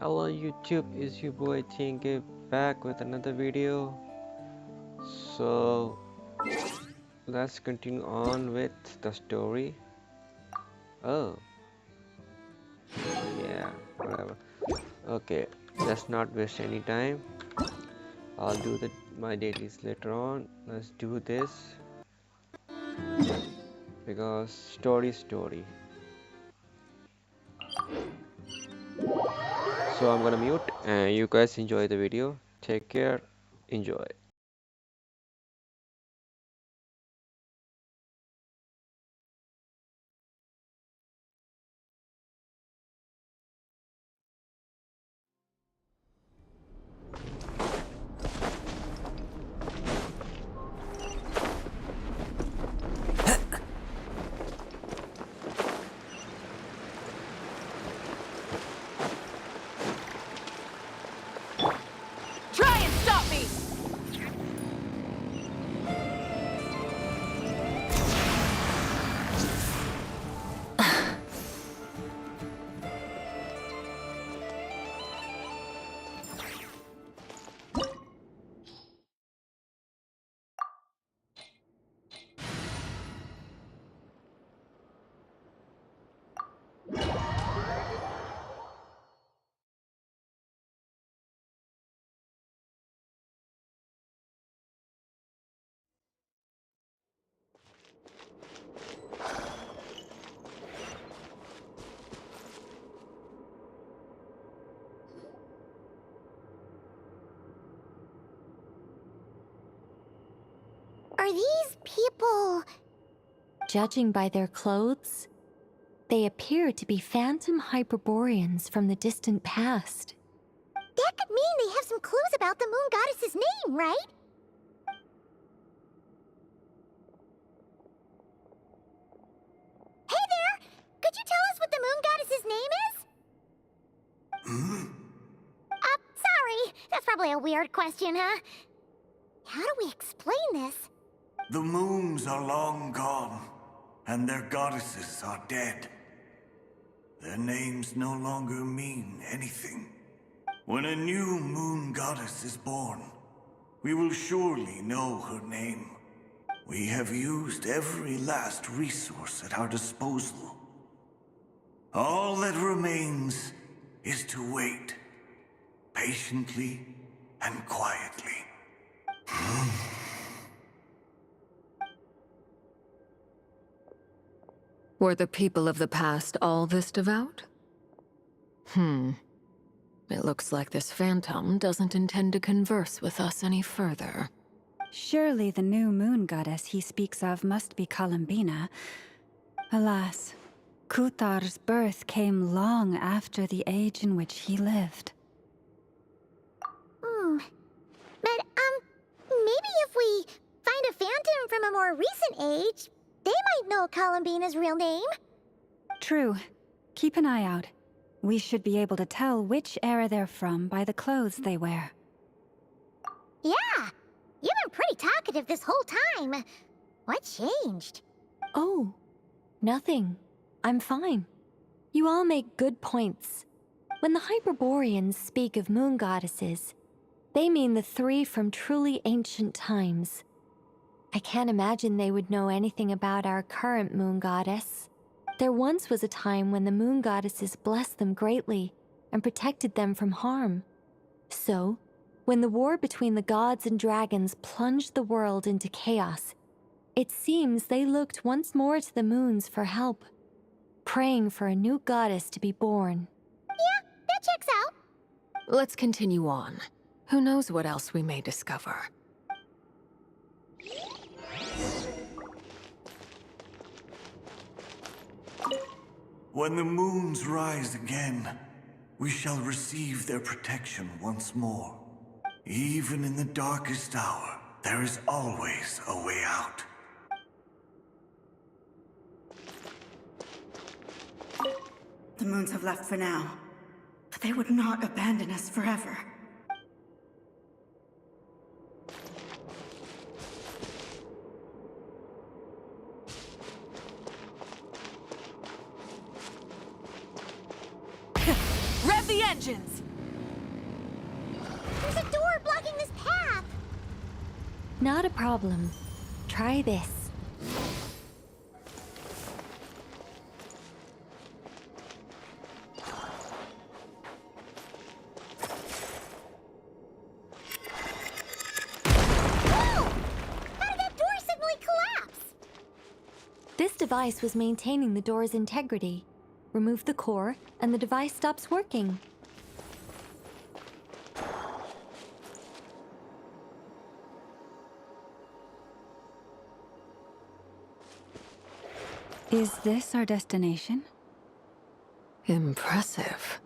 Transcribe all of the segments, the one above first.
Hello YouTube, it's your boy Tinky back with another video. So let's continue on with the story. Oh yeah, whatever. Okay, let's not waste any time. I'll do my dailies later on. Let's do this because story. So I'm gonna mute and you guys enjoy the video. Take care, enjoy. Try and stop me! Are these people... Judging by their clothes, they appear to be phantom Hyperboreans from the distant past. That could mean they have some clues about the moon goddess's name, right? Hey there! Could you tell us what the moon goddess's name is? Sorry. That's probably a weird question, huh? How do we explain this? The moons are long gone, and their goddesses are dead. Their names no longer mean anything. When a new moon goddess is born, we will surely know her name. We have used every last resource at our disposal. All that remains is to wait, patiently and quietly. Were the people of the past all this devout? It looks like this phantom doesn't intend to converse with us any further. Surely the new moon goddess he speaks of must be Columbina. Alas, Kuthar's birth came long after the age in which he lived. But, maybe if we find a phantom from a more recent age, they might know Columbina's real name. True. Keep an eye out. We should be able to tell which era they're from by the clothes they wear. Yeah, you've been pretty talkative this whole time. What changed? Oh, nothing. I'm fine. You all make good points. When the Hyperboreans speak of moon goddesses, they mean the three from truly ancient times. I can't imagine they would know anything about our current moon goddess. There once was a time when the moon goddesses blessed them greatly and protected them from harm. So, when the war between the gods and dragons plunged the world into chaos, it seems they looked once more to the moons for help, praying for a new goddess to be born. Yeah, that checks out. Let's continue on. Who knows what else we may discover? When the moons rise again, we shall receive their protection once more. Even in the darkest hour, there is always a way out. The moons have left for now, but they would not abandon us forever. Rev the engines! Not a problem. Try this. This device was maintaining the door's integrity. Remove the core, and the device stops working. Is this our destination? Impressive.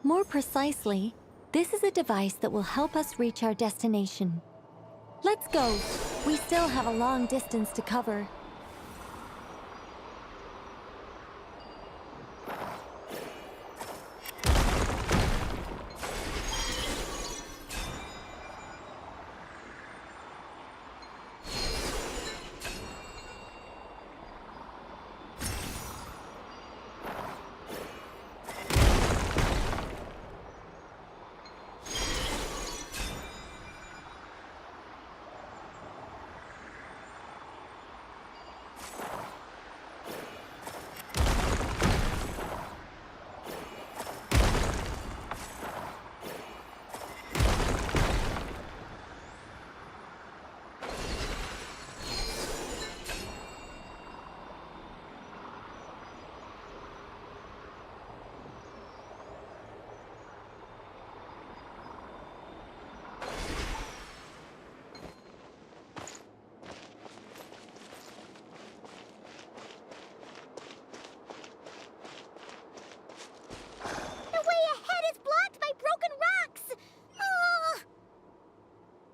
More precisely, this is a device that will help us reach our destination. Let's go. We still have a long distance to cover.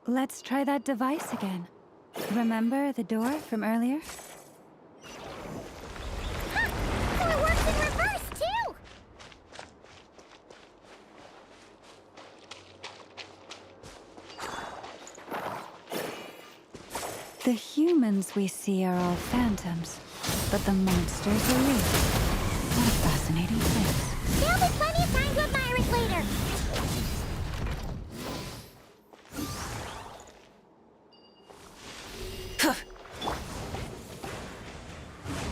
Let's try that device again. Remember the door from earlier? So it works in reverse, too! The humans we see are all phantoms, but the monsters are real. What a fascinating place. There'll be plenty of time to admire it later.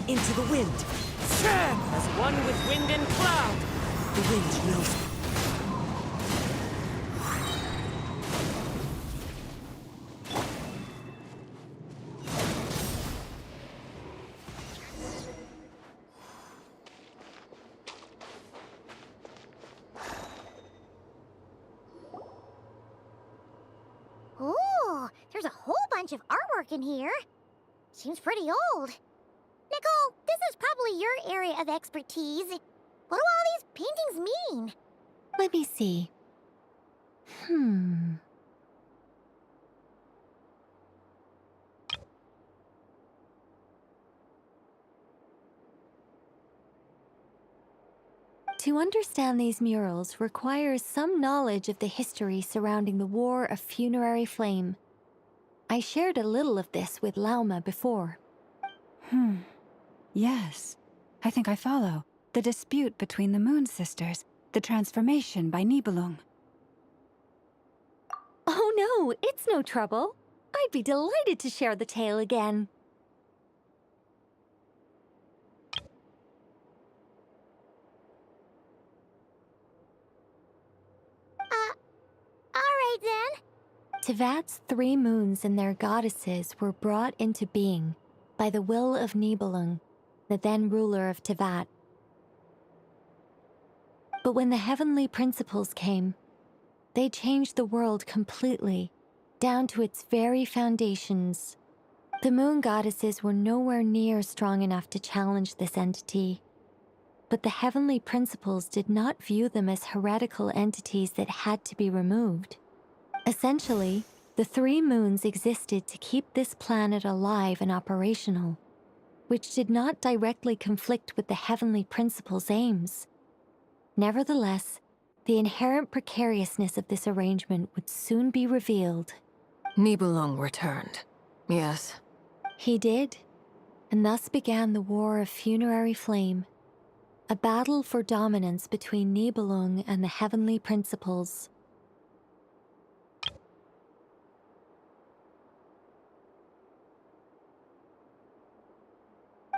Into the wind. Stand as one with wind and cloud. The wind knows me. Ooh, there's a whole bunch of artwork in here. Seems pretty old. Nicole, this is probably your area of expertise. What do all these paintings mean? Let me see. To understand these murals requires some knowledge of the history surrounding the War of Funerary Flame. I shared a little of this with Lauma before. Yes, I think I follow. The dispute between the Moon Sisters, the transformation by Nibelung. Oh no, it's no trouble. I'd be delighted to share the tale again. Alright then. Tevat's 3 moons and their goddesses were brought into being by the will of Nibelung, the then ruler of Tevat. But when the heavenly principles came, they changed the world completely, down to its very foundations. The moon goddesses were nowhere near strong enough to challenge this entity. But the heavenly principles did not view them as heretical entities that had to be removed. Essentially, the 3 moons existed to keep this planet alive and operational, which did not directly conflict with the heavenly principles' aims. Nevertheless, the inherent precariousness of this arrangement would soon be revealed. Nibelung returned. Yes. He did, and thus began the War of Funerary Flame, a battle for dominance between Nibelung and the heavenly principles.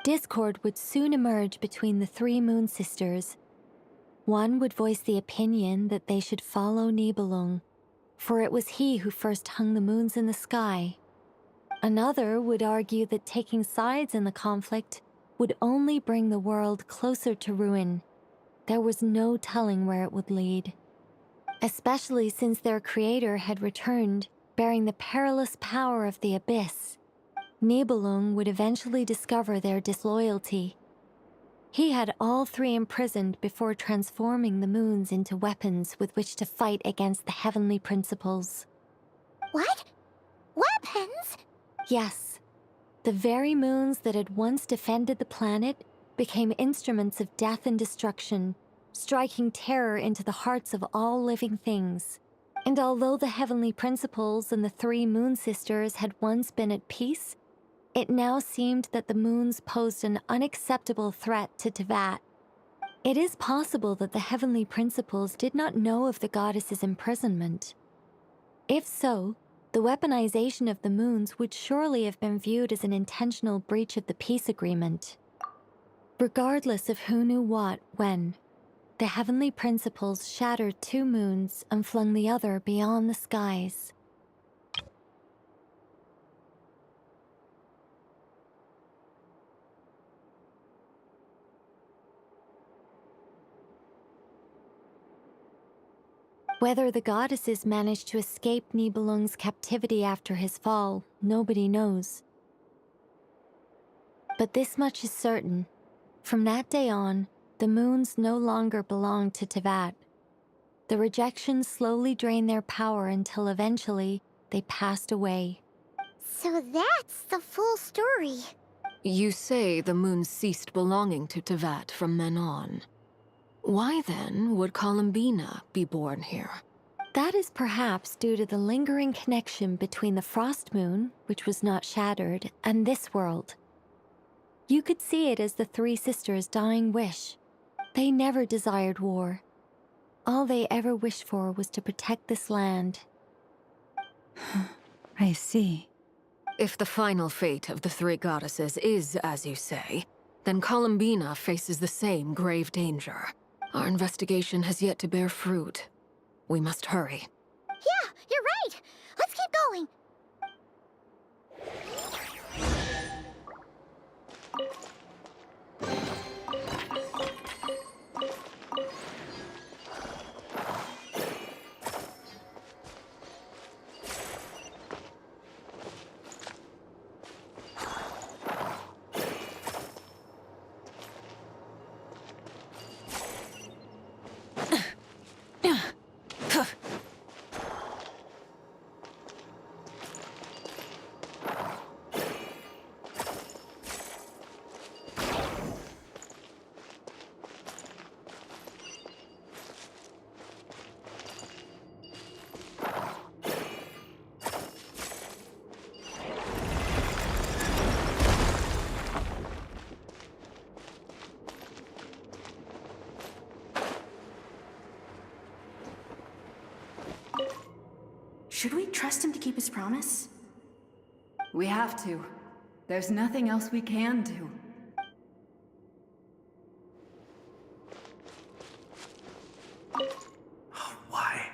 Discord would soon emerge between the three Moon Sisters. One would voice the opinion that they should follow Nibelung, for it was he who first hung the moons in the sky. Another would argue that taking sides in the conflict would only bring the world closer to ruin. There was no telling where it would lead, especially since their creator had returned, bearing the perilous power of the Abyss. Nibelung would eventually discover their disloyalty. He had all three imprisoned before transforming the moons into weapons with which to fight against the heavenly principles. What? Weapons? Yes. The very moons that had once defended the planet became instruments of death and destruction, striking terror into the hearts of all living things. And although the heavenly principles and the three Moon Sisters had once been at peace, it now seemed that the moons posed an unacceptable threat to Teyvat. It is possible that the heavenly principles did not know of the goddess's imprisonment. If so, the weaponization of the moons would surely have been viewed as an intentional breach of the peace agreement. Regardless of who knew what, when, the heavenly principles shattered two moons and flung the other beyond the skies. Whether the goddesses managed to escape Nibelung's captivity after his fall, nobody knows. But this much is certain. From that day on, the moons no longer belonged to Teyvat. The rejection slowly drained their power until eventually they passed away. So that's the full story. You say the moons ceased belonging to Teyvat from then on. Why then would Columbina be born here? That is perhaps due to the lingering connection between the Frost Moon, which was not shattered, and this world. You could see it as the three sisters' dying wish. They never desired war. All they ever wished for was to protect this land. I see. If the final fate of the three goddesses is as you say, then Columbina faces the same grave danger. Our investigation has yet to bear fruit. We must hurry. Yeah, you're right. Let's keep going. Should we trust him to keep his promise? We have to. There's nothing else we can do. Why?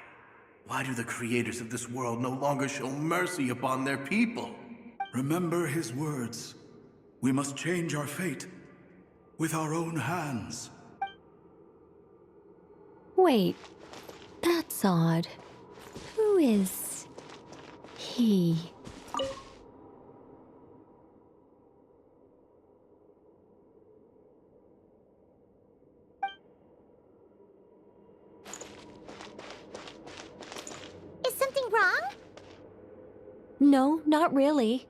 Why do the creators of this world no longer show mercy upon their people? Remember his words. We must change our fate with our own hands. Wait, that's odd. Who is he? Is something wrong? No, not really.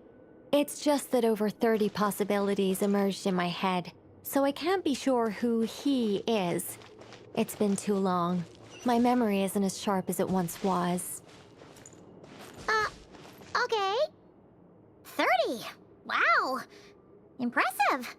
It's just that over 30 possibilities emerged in my head, so I can't be sure who he is. It's been too long. My memory isn't as sharp as it once was. Okay. 30. Wow. Impressive.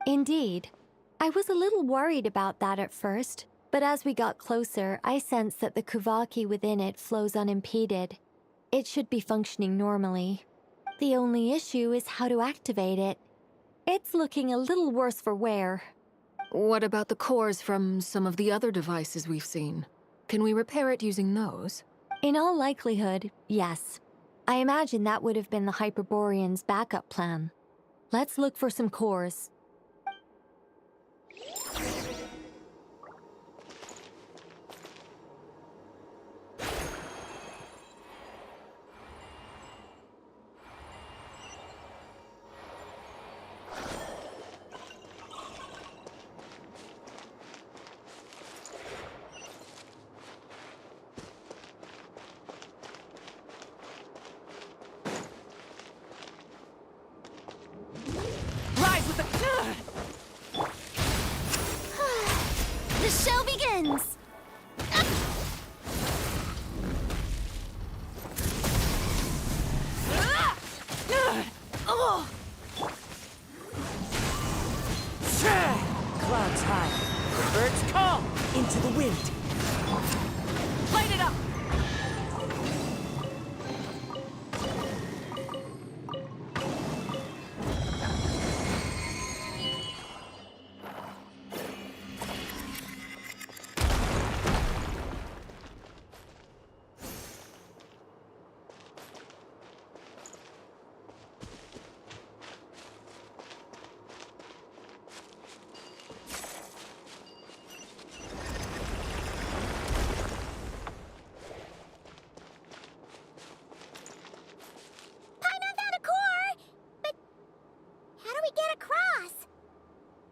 Indeed. I was a little worried about that at first, but as we got closer, I sensed that the Kuvaki within it flows unimpeded. It should be functioning normally. The only issue is how to activate it. It's looking a little worse for wear. What about the cores from some of the other devices we've seen? Can we repair it using those? In all likelihood, yes. I imagine that would have been the Hyperborean's backup plan. Let's look for some cores. Rise with the... The show begins! Clouds high. Birds call. Into the wind. Light it up!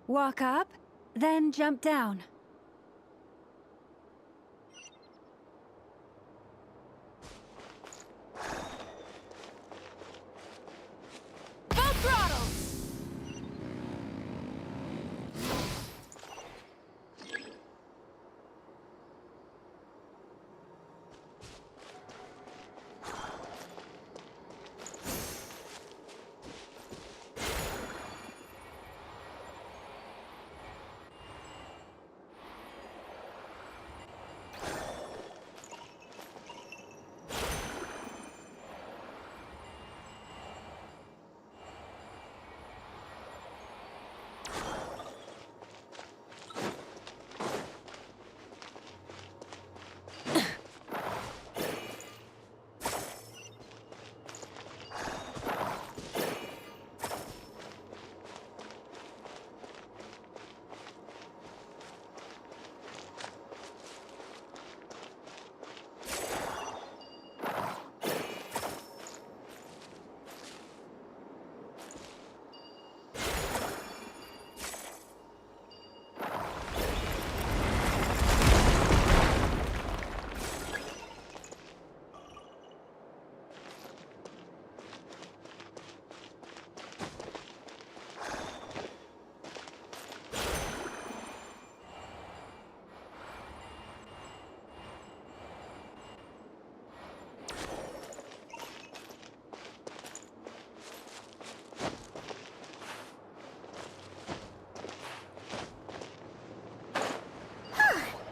Walk up, then jump down. Full throttle!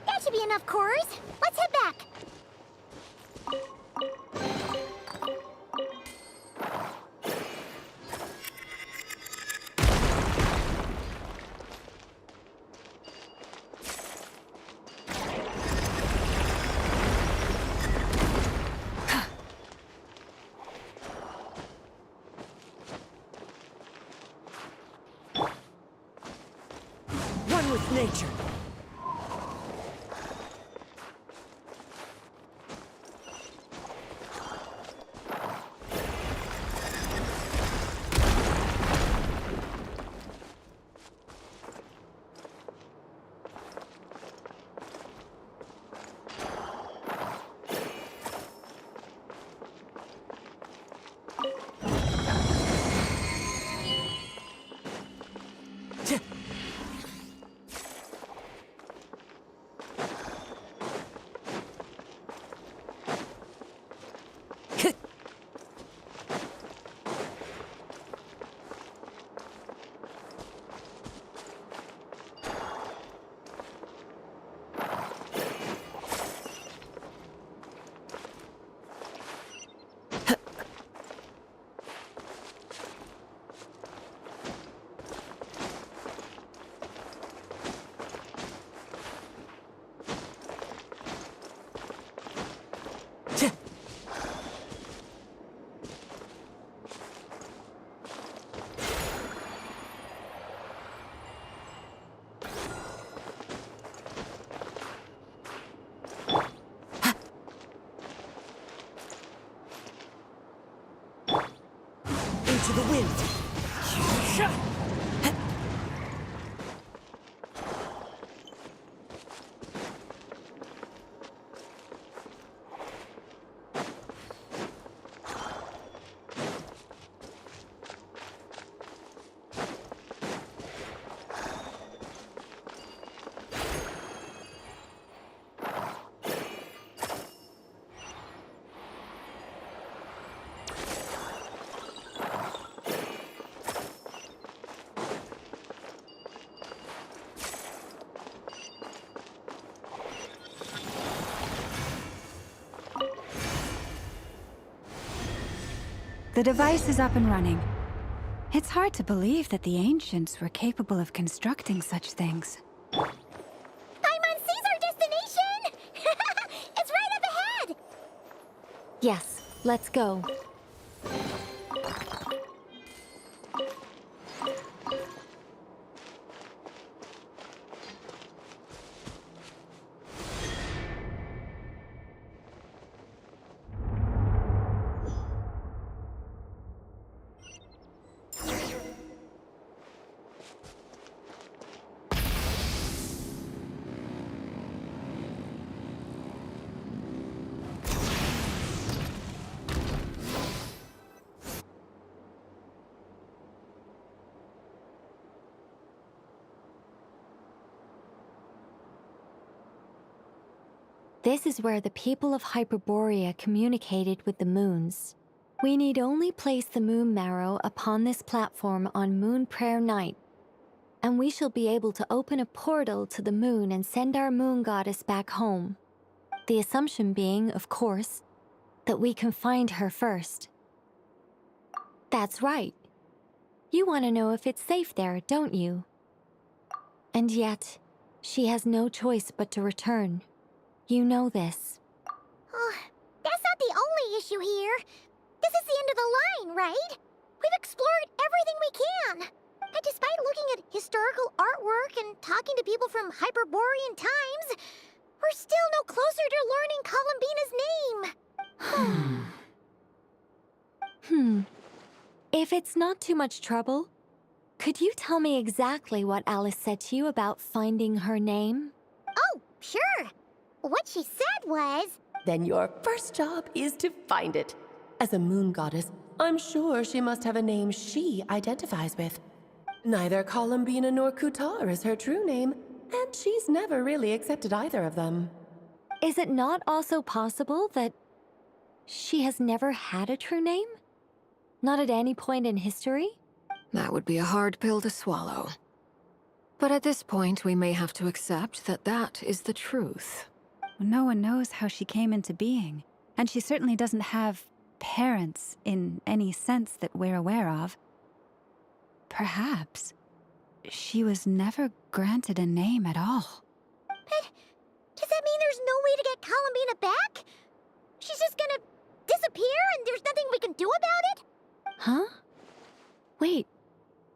That should be enough cores. Let's head back. One with nature. Into the wind! The device is up and running. It's hard to believe that the ancients were capable of constructing such things. Paimon sees our destination! It's right up ahead! Yes, let's go. This is where the people of Hyperborea communicated with the moons. We need only place the moon marrow upon this platform on Moon Prayer Night, and we shall be able to open a portal to the moon and send our moon goddess back home. The assumption being, of course, that we can find her first. That's right. You want to know if it's safe there, don't you? And yet, she has no choice but to return. You know this. Oh, that's not the only issue here. This is the end of the line, right? We've explored everything we can. And despite looking at historical artwork and talking to people from Hyperborean times, we're still no closer to learning Columbina's name. If it's not too much trouble, could you tell me exactly what Alice said to you about finding her name? Oh, sure. What she said was... Then your first job is to find it. As a moon goddess, I'm sure she must have a name she identifies with. Neither Columbina nor Kutar is her true name, and she's never really accepted either of them. Is it not also possible that she has never had a true name? Not at any point in history? That would be a hard pill to swallow. But at this point, we may have to accept that that is the truth. No one knows how she came into being, and she certainly doesn't have parents in any sense that we're aware of. Perhaps she was never granted a name at all. But does that mean there's no way to get Columbina back? She's just gonna disappear and there's nothing we can do about it? Huh? Wait,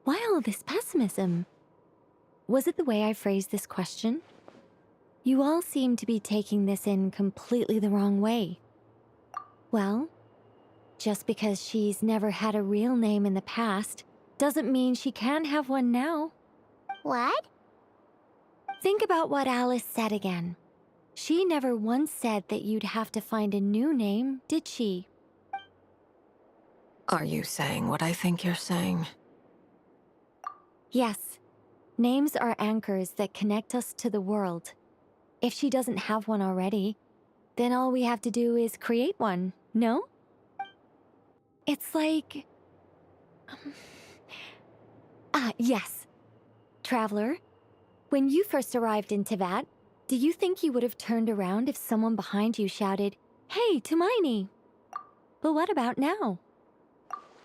why all this pessimism? Was it the way I phrased this question? You all seem to be taking this in completely the wrong way. Well, just because she's never had a real name in the past doesn't mean she can't have one now. What? Think about what Alice said again. She never once said that you'd have to find a new name, did she? Are you saying what I think you're saying? Yes. Names are anchors that connect us to the world. If she doesn't have one already, then all we have to do is create one, no? It's like... yes. Traveler, when you first arrived in Teyvat, do you think you would have turned around if someone behind you shouted, "Hey, Tumaini"? But what about now?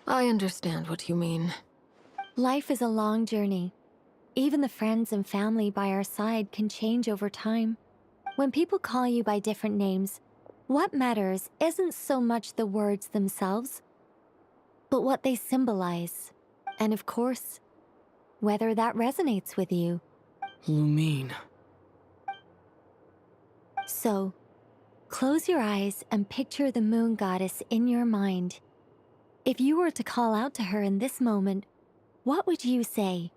I understand what you mean. Life is a long journey. Even the friends and family by our side can change over time. When people call you by different names, what matters isn't so much the words themselves, but what they symbolize. And of course, whether that resonates with you. Lumine. So, close your eyes and picture the moon goddess in your mind. If you were to call out to her in this moment, what would you say?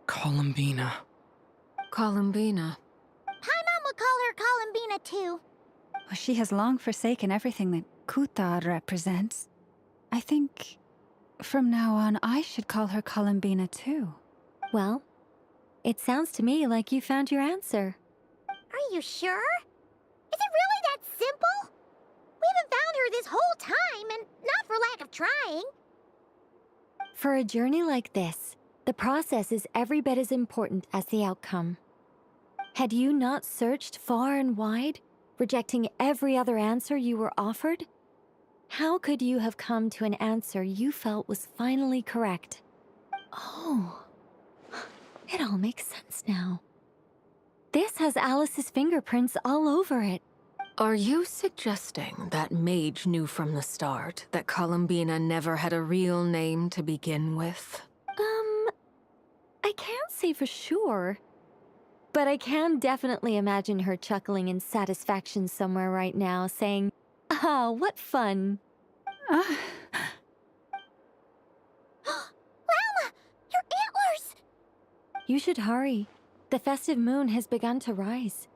Columbina. Columbina. Paimon would call her Columbina too. Well, she has long forsaken everything that Kutar represents. I think from now on I should call her Columbina too. Well, it sounds to me like you found your answer. Are you sure? Is it really that simple? We haven't found her this whole time, and not for lack of trying. For a journey like this, the process is every bit as important as the outcome. Had you not searched far and wide, rejecting every other answer you were offered? How could you have come to an answer you felt was finally correct? Oh, it all makes sense now. This has Alice's fingerprints all over it. Are you suggesting that Mage knew from the start that Columbina never had a real name to begin with? I can't say for sure, but I can definitely imagine her chuckling in satisfaction somewhere right now, saying, "Ah, what fun." Llama! Your antlers! You should hurry. The festive moon has begun to rise.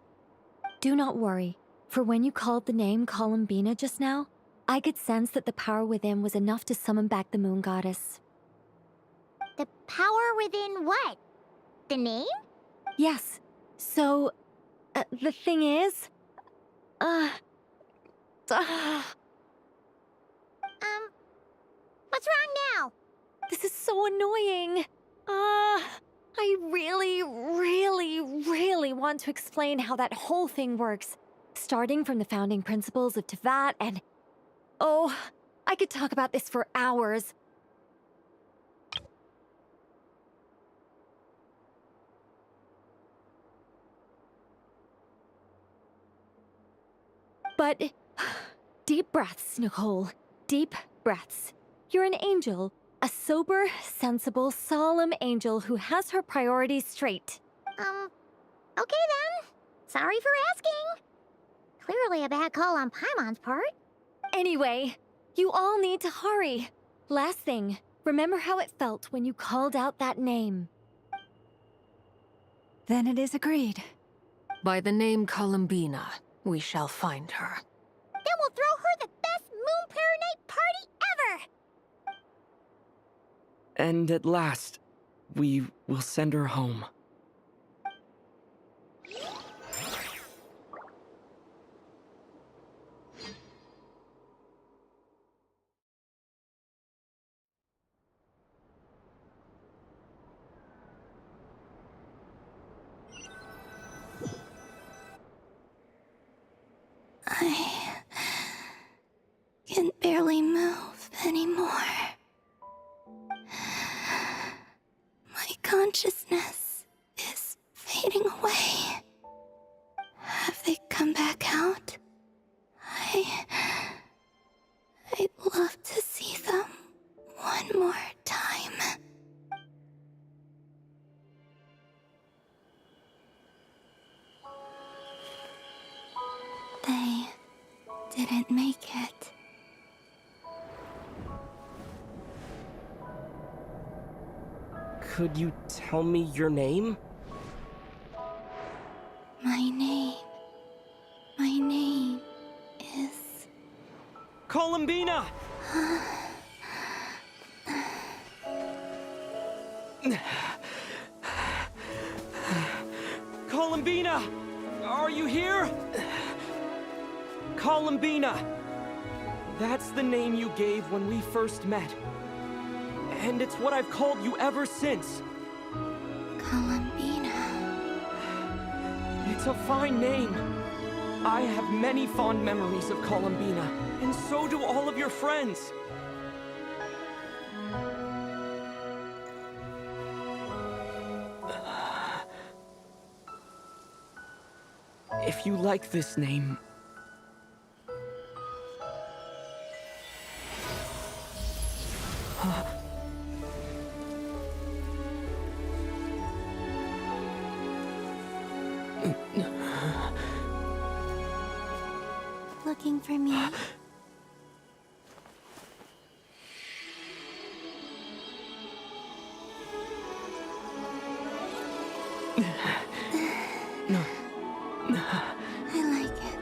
Do not worry, for when you called the name Columbina just now, I could sense that the power within was enough to summon back the moon goddess. The power within what? The name? Yes. So, the thing is... What's wrong now? This is so annoying. I really want to explain how that whole thing works. Starting from the founding principles of Tevat and... Oh, I could talk about this for hours. But... deep breaths, Nicole. Deep breaths. You're an angel. A sober, sensible, solemn angel who has her priorities straight. Okay then. Sorry for asking. Clearly a bad call on Paimon's part. Anyway, you all need to hurry. Last thing, remember how it felt when you called out that name. Then it is agreed. By the name Columbina, we shall find her. Then we'll throw her the best Moon Paranite party ever! And at last, we will send her home. I can barely move anymore. My consciousness is fading away. Have they come back out? I'd love to see them one more time. They didn't make it. Could you tell me your name? My name is... Columbina! Columbina! Are you here? Columbina! That's the name you gave when we first met. And it's what I've called you ever since. Columbina. It's a fine name. I have many fond memories of Columbina, and so do all of your friends. If you like this name... looking for me? I like it.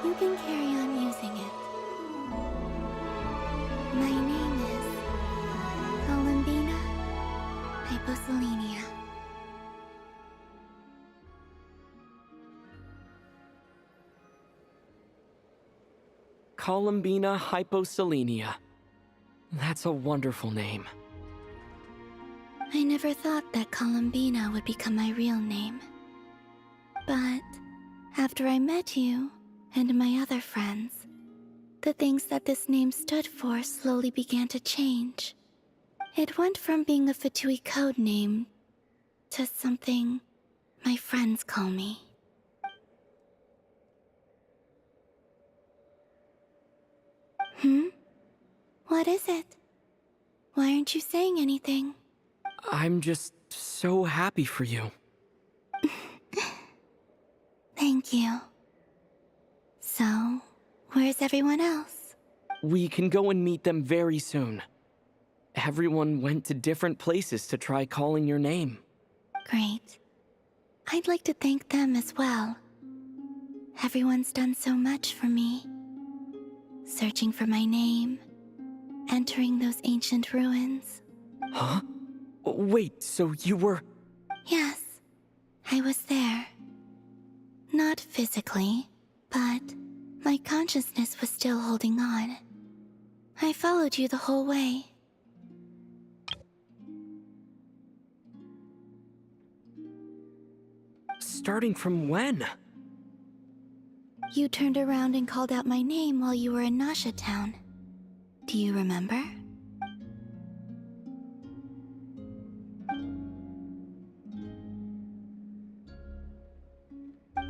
You can carry on using it. My name is Columbina Hyposelenia. Columbina Hyposelenia. That's a wonderful name. I never thought that Columbina would become my real name. But after I met you and my other friends, the things that this name stood for slowly began to change. It went from being a Fatui code name to something my friends call me. What is it? Why aren't you saying anything? I'm just so happy for you. Thank you. So, where's everyone else? We can go and meet them very soon. Everyone went to different places to try calling your name. Great. I'd like to thank them as well. Everyone's done so much for me. Searching for my name, entering those ancient ruins. Huh? Wait, so you were... Yes, I was there. Not physically, but my consciousness was still holding on. I followed you the whole way. Starting from when? You turned around and called out my name while you were in Nasha Town. Do you remember?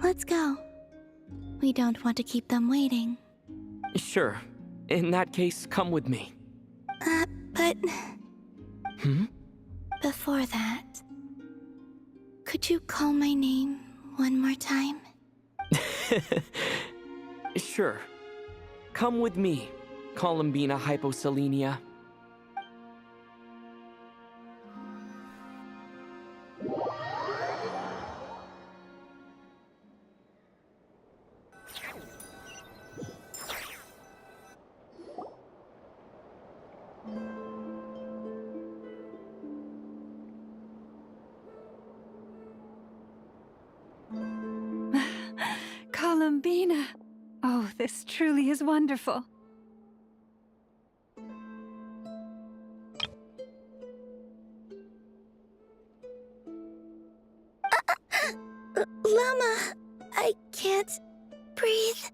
Let's go. We don't want to keep them waiting. Sure. In that case, come with me. But... Hmm? Before that... Could you call my name one more time? Sure. Come with me, Columbina Hyposelenia. Columbina! Oh, this truly is wonderful. Llama, I can't breathe.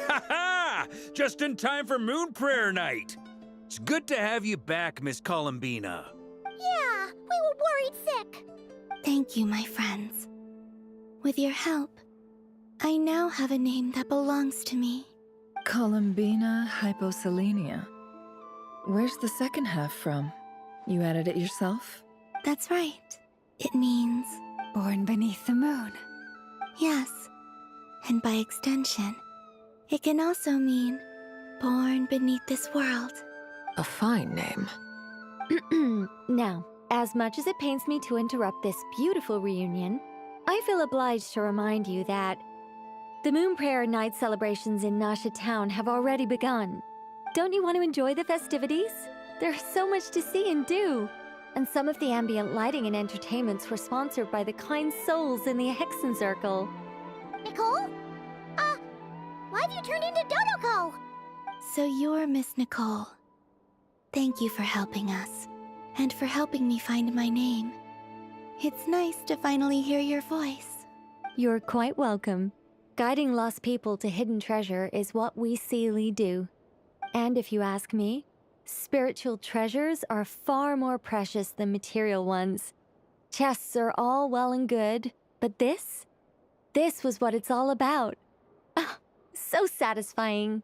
Ha-ha! Just in time for Moon Prayer Night. It's good to have you back, Miss Columbina. Yeah, we were worried sick. Thank you, my friends. With your help, I now have a name that belongs to me. Columbina Hyposelenia. Where's the second half from? You added it yourself? That's right. It means... Born beneath the moon. Yes. And by extension, it can also mean born beneath this world. A fine name. Now, as much as it pains me to interrupt this beautiful reunion, I feel obliged to remind you that the Moon Prayer Night celebrations in Nasha Town have already begun. Don't you want to enjoy the festivities? There's so much to see and do. And some of the ambient lighting and entertainments were sponsored by the kind souls in the Hexen Circle. Nicole? Why have you turned into Dodoko? So you're Miss Nicole. Thank you for helping us, and for helping me find my name. It's nice to finally hear your voice. You're quite welcome. Guiding lost people to hidden treasure is what we Seelie do. And if you ask me, spiritual treasures are far more precious than material ones. Chests are all well and good, but this was what it's all about. Ah, so satisfying.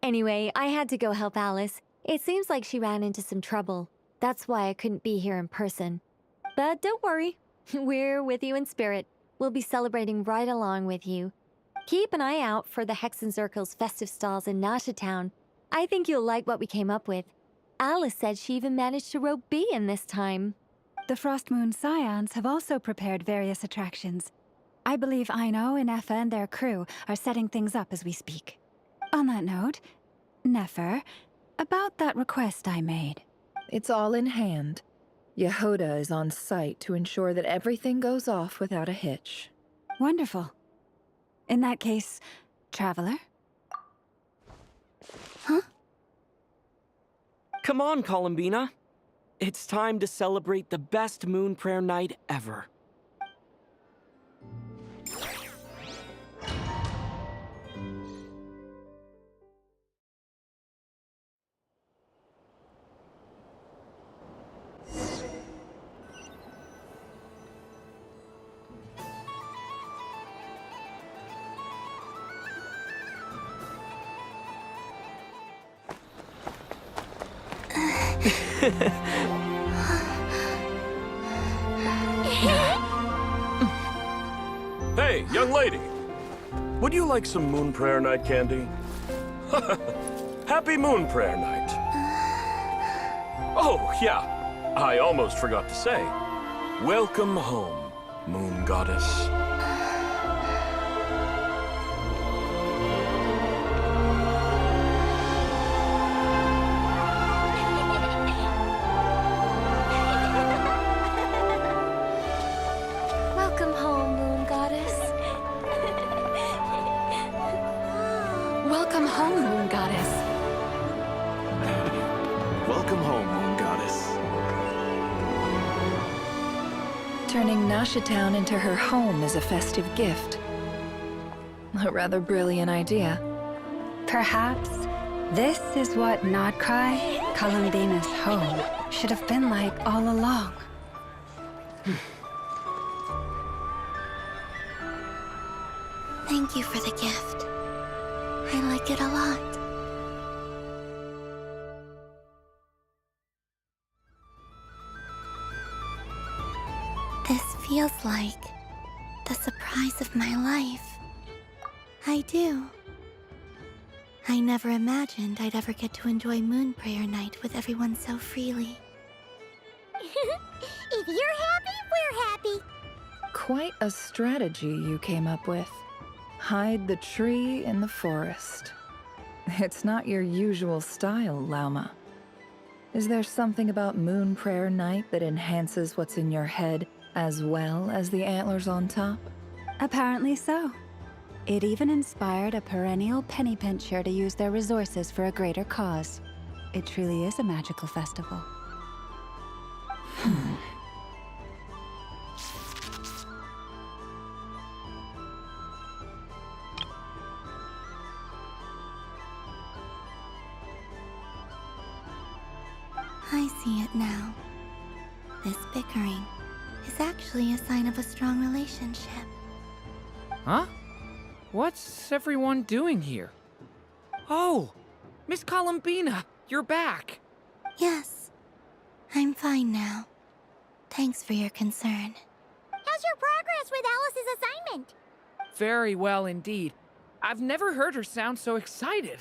Anyway, I had to go help Alice. It seems like she ran into some trouble. That's why I couldn't be here in person. But don't worry, we're with you in spirit. We'll be celebrating right along with you. Keep an eye out for the Hexenzirkel's festive stalls in Nasha Town. I think you'll like what we came up with. Alice said she even managed to rope B in this time. The Frostmoon Scions have also prepared various attractions. I believe Aino and Effa and their crew are setting things up as we speak. On that note, Nefer, about that request I made. It's all in hand. Yehoda is on site to ensure that everything goes off without a hitch. Wonderful. In that case, Traveler? Huh? Come on, Columbina. It's time to celebrate the best moon prayer night ever. Hey, young lady. Would you like some Moon Prayer Night candy? Happy Moon Prayer Night. Oh, yeah. I almost forgot to say. Welcome home, Moon Goddess. Welcome home, Moon Goddess. Welcome home, Moon Goddess. Welcome home, Moon Goddess. Turning Nasha Town into her home is a festive gift. A rather brilliant idea. Perhaps this is what Nodcry, Columbina's home, should have been like all along. Thank you for the gift. I like it a lot. This feels like the surprise of my life. I do. I never imagined I'd ever get to enjoy Moon Prayer Night with everyone so freely. If you're happy, we're happy. Quite a strategy you came up with. Hide the tree in the forest. It's not your usual style, Lauma. Is there something about Moon Prayer Night that enhances what's in your head as well as the antlers on top? Apparently so. It even inspired a perennial penny pincher to use their resources for a greater cause. It truly is a magical festival. I see it now. This bickering is actually a sign of a strong relationship. Huh? What's everyone doing here? Oh! Miss Columbina, you're back! Yes, I'm fine now. Thanks for your concern. How's your progress with Alice's assignment? Very well indeed. I've never heard her sound so excited.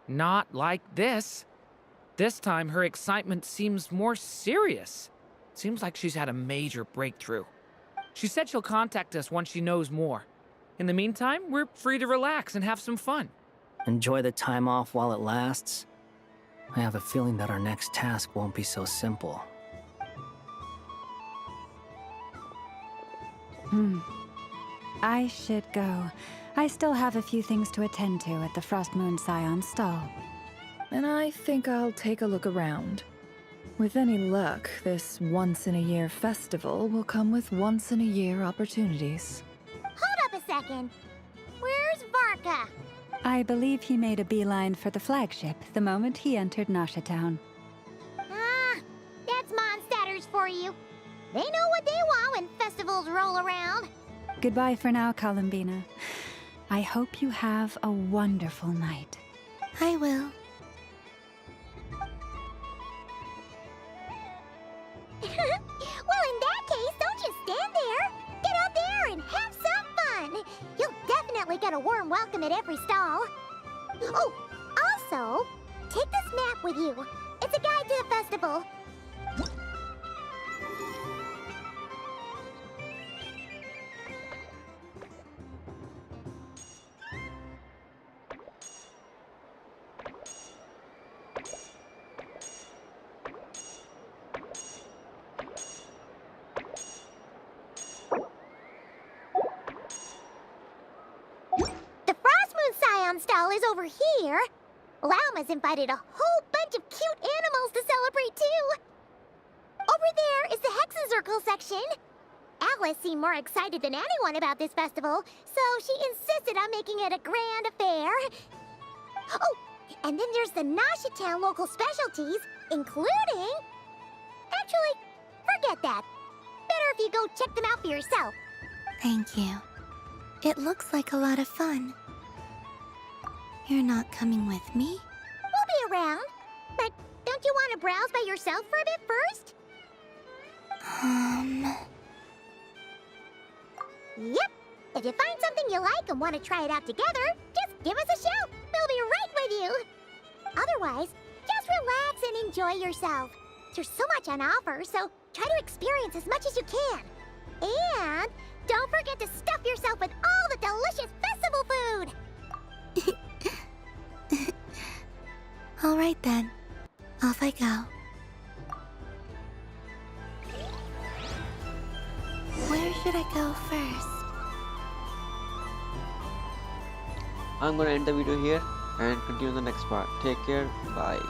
Not like this. This time, her excitement seems more serious. Seems like she's had a major breakthrough. She said she'll contact us once she knows more. In the meantime, we're free to relax and have some fun. Enjoy the time off while it lasts. I have a feeling that our next task won't be so simple. I should go. I still have a few things to attend to at the Frostmoon Scion stall. And I think I'll take a look around. With any luck, this once-in-a-year festival will come with once-in-a-year opportunities. Hold up a second. Where's Varka? I believe he made a beeline for the flagship the moment he entered Nasha Town. Ah, that's Mondstadters for you. They know what they want when festivals roll around. Goodbye for now, Columbina. I hope you have a wonderful night. I will. get a warm welcome at every stall. Oh, also, take this map with you. It's a guide to the festival. Stall is over here. Lauma's invited a whole bunch of cute animals to celebrate too. Over there is the Hexen section. Alice seemed more excited than anyone about this festival, so she insisted on making it a grand affair. Oh, and then there's the Nashatown local specialties, including... Actually, forget that. Better if you go check them out for yourself. Thank you. It looks like a lot of fun. You're not coming with me? We'll be around. But don't you want to browse by yourself for a bit first? Yep. If you find something you like and want to try it out together, just give us a shout. We'll be right with you. Otherwise, just relax and enjoy yourself. There's so much on offer, so try to experience as much as you can. And don't forget to stuff yourself with all the delicious festival food. All right then. Off I go. Where should I go first? I'm gonna end the video here and continue the next part. Take care. Bye.